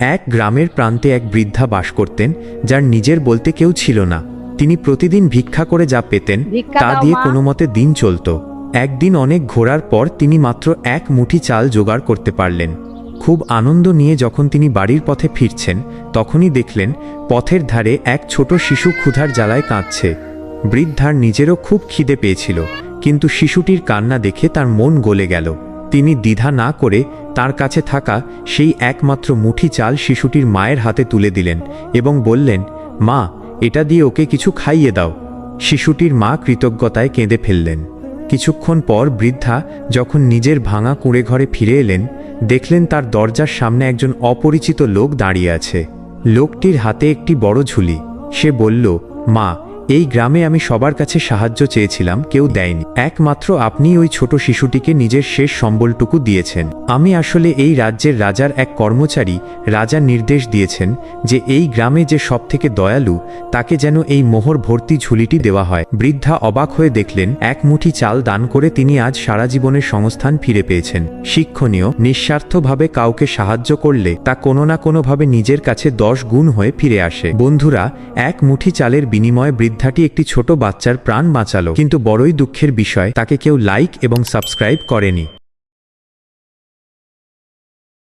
এক গ্রামের প্রান্তে এক বৃদ্ধা বাস করতেন, যার নিজের বলতে কেউ ছিল না। তিনি প্রতিদিন ভিক্ষা করে যা পেতেন তা দিয়ে কোনোমতে দিন চলত। একদিন অনেক ঘোরার পর তিনি মাত্র এক মুঠি চাল জোগাড় করতে পারলেন। খুব আনন্দ নিয়ে যখন তিনি বাড়ির পথে ফিরছেন, তখনই দেখলেন পথের ধারে এক ছোট শিশু ক্ষুধার জ্বালায় কাঁদছে। বৃদ্ধার নিজেরও খুব খিদে পেয়েছিল, কিন্তু শিশুটির কান্না দেখে তার মন গলে গেল। তিনি দ্বিধা না করে তার কাছে থাকা সেই একমাত্র মুঠি চাল শিশুটির মায়ের হাতে তুলে দিলেন এবং বললেন, মা, এটা দিয়ে ওকে কিছু খাইয়ে দাও। শিশুটির মা কৃতজ্ঞতায় কেঁদে ফেললেন। কিছুক্ষণ পর বৃদ্ধা যখন নিজের ভাঙা কুঁড়ে ঘরে ফিরে এলেন, দেখলেন তার দরজার সামনে একজন অপরিচিত লোক দাঁড়িয়ে আছে। লোকটির হাতে একটি বড় ঝুলি। সে বলল, মা, এই গ্রামে আমি সবার কাছে সাহায্য চেয়েছিলাম, কেউ দেয়নি। একমাত্র আপনি ওই ছোট শিশুটিকে নিজের শেষ সম্বলটুকু দিয়েছেন। আমি আসলে এই রাজ্যের রাজার এক কর্মচারী। রাজা নির্দেশ দিয়েছেন যে এই গ্রামে যে সবথেকে দয়ালু তাকে যেন এই মোহর ভর্তি ঝুলিটি দেওয়া হয়। বৃদ্ধা অবাক হয়ে দেখলেন এক মুঠি চাল দান করে তিনি আজ সারা জীবনের সংস্থান ফিরে পেয়েছেন। শিক্ষণীয়, নিঃস্বার্থভাবে কাউকে সাহায্য করলে তা কোনো না কোনোভাবে নিজের কাছে 10 গুণ হয়ে ফিরে আসে। বন্ধুরা, এক মুঠি চালের বিনিময়ে বৃদ্ধাটি একটি ছোট বাচ্চার প্রাণ বাঁচালো, কিন্তু বড়ই দুঃখের বিষয়, তাকে কেউ লাইক এবং সাবস্ক্রাইব করেনি।